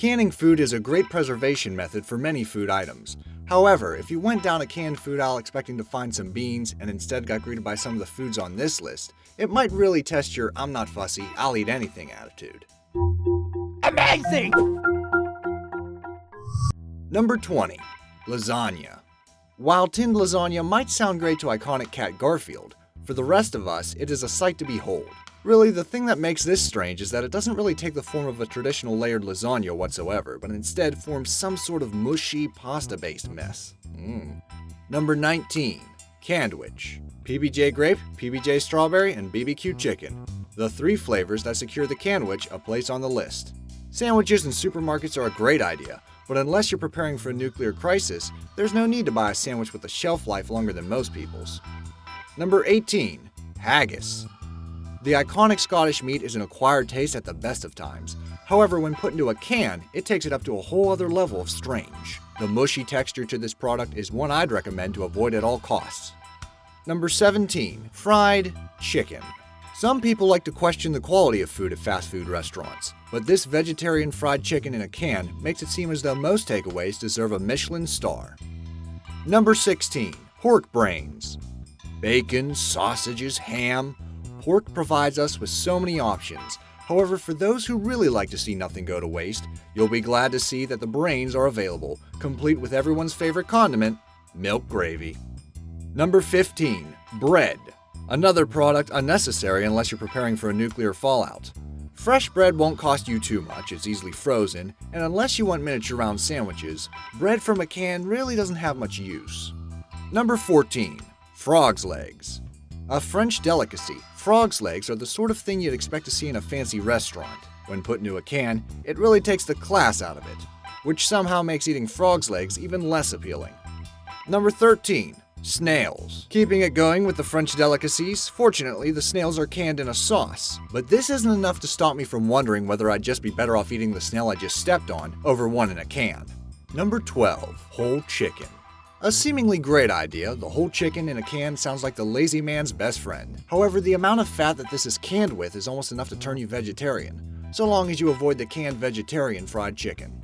Canning food is a great preservation method for many food items. However, if you went down a canned food aisle expecting to find some beans and instead got greeted by some of the foods on this list, it might really test your "I'm not fussy, I'll eat anything" attitude. Amazing! Number 20. Lasagna. While tinned lasagna might sound great to iconic cat Garfield, for the rest of us, it is a sight to behold. Really, the thing that makes this strange is that it doesn't really take the form of a traditional layered lasagna whatsoever, but instead forms some sort of mushy, pasta-based mess. Number 19. CANDWICH. PBJ grape, PBJ strawberry, and BBQ chicken. The 3 flavors that secure the CANDWICH a place on the list. Sandwiches in supermarkets are a great idea, but unless you're preparing for a nuclear crisis, there's no need to buy a sandwich with a shelf life longer than most people's. Number 18. Haggis. The iconic Scottish meat is an acquired taste at the best of times. However, when put into a can, it takes it up to a whole other level of strange. The mushy texture to this product is one I'd recommend to avoid at all costs. Number 17. Fried chicken. Some people like to question the quality of food at fast food restaurants, but this vegetarian fried chicken in a can makes it seem as though most takeaways deserve a Michelin star. Number 16. Pork brains. Bacon, sausages, ham. Pork provides us with so many options. However, for those who really like to see nothing go to waste, you'll be glad to see that the brains are available, complete with everyone's favorite condiment, milk gravy. Number 15. Bread. Another product unnecessary unless you're preparing for a nuclear fallout. Fresh bread won't cost you too much, it's easily frozen, and unless you want miniature round sandwiches, bread from a can really doesn't have much use. Number 14. Frog's legs. A French delicacy, frog's legs are the sort of thing you'd expect to see in a fancy restaurant. When put into a can, it really takes the class out of it, which somehow makes eating frog's legs even less appealing. Number 13. Snails. Keeping it going with the French delicacies, fortunately the snails are canned in a sauce, but this isn't enough to stop me from wondering whether I'd just be better off eating the snail I just stepped on over one in a can. Number 12. Whole chicken. A seemingly great idea, the whole chicken in a can sounds like the lazy man's best friend. However, the amount of fat that this is canned with is almost enough to turn you vegetarian, so long as you avoid the canned vegetarian fried chicken.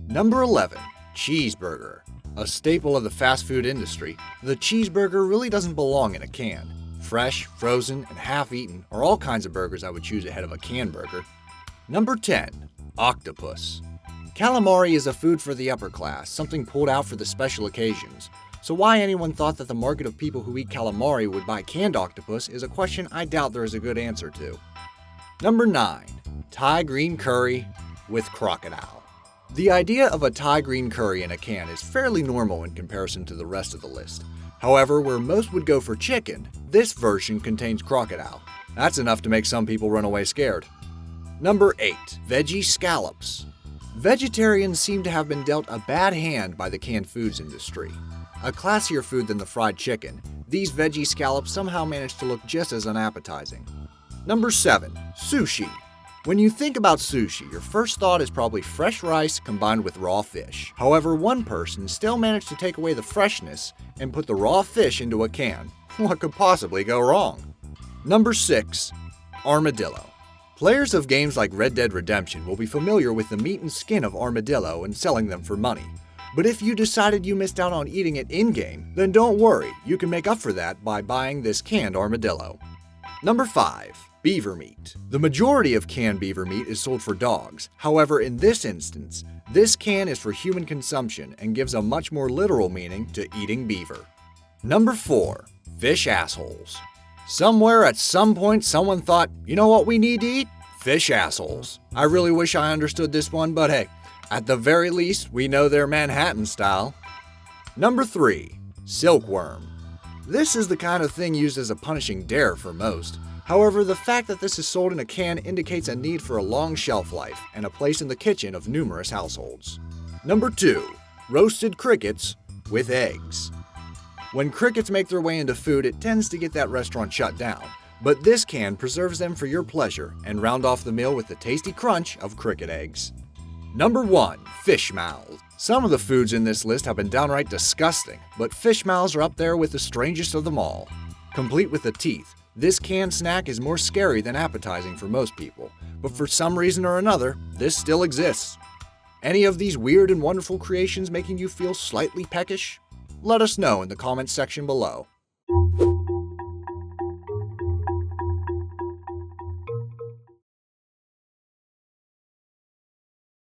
Number 11. Cheeseburger. A staple of the fast food industry, the cheeseburger really doesn't belong in a can. Fresh, frozen, and half-eaten are all kinds of burgers I would choose ahead of a canned burger. Number 10. Octopus. Calamari is a food for the upper class, something pulled out for the special occasions. So why anyone thought that the market of people who eat calamari would buy canned octopus is a question I doubt there is a good answer to. Number 9. Thai green curry with crocodile. The idea of a Thai green curry in a can is fairly normal in comparison to the rest of the list. However, where most would go for chicken, this version contains crocodile. That's enough to make some people run away scared. Number 8. Veggie scallops. Vegetarians seem to have been dealt a bad hand by the canned foods industry. A classier food than the fried chicken, these veggie scallops somehow manage to look just as unappetizing. Number 7. Sushi. When you think about sushi, your first thought is probably fresh rice combined with raw fish. However, one person still managed to take away the freshness and put the raw fish into a can. What could possibly go wrong? Number 6. Armadillo. Players of games like Red Dead Redemption will be familiar with the meat and skin of armadillo and selling them for money. But if you decided you missed out on eating it in-game, then don't worry, you can make up for that by buying this canned armadillo. Number 5. Beaver meat. The majority of canned beaver meat is sold for dogs. However, in this instance, this can is for human consumption and gives a much more literal meaning to eating beaver. Number 4. Fish assholes. Somewhere at some point someone thought, you know what we need to eat? Fish assholes. I really wish I understood this one, but hey, at the very least, we know they're Manhattan style. Number 3. Silkworm. This is the kind of thing used as a punishing dare for most. However, the fact that this is sold in a can indicates a need for a long shelf life and a place in the kitchen of numerous households. Number 2. Roasted crickets with eggs. When crickets make their way into food, it tends to get that restaurant shut down. But this can preserves them for your pleasure and round off the meal with the tasty crunch of cricket eggs. Number 1. Fish mouths. Some of the foods in this list have been downright disgusting, but fish mouths are up there with the strangest of them all. Complete with the teeth, this canned snack is more scary than appetizing for most people, but for some reason or another, this still exists. Any of these weird and wonderful creations making you feel slightly peckish? Let us know in the comments section below.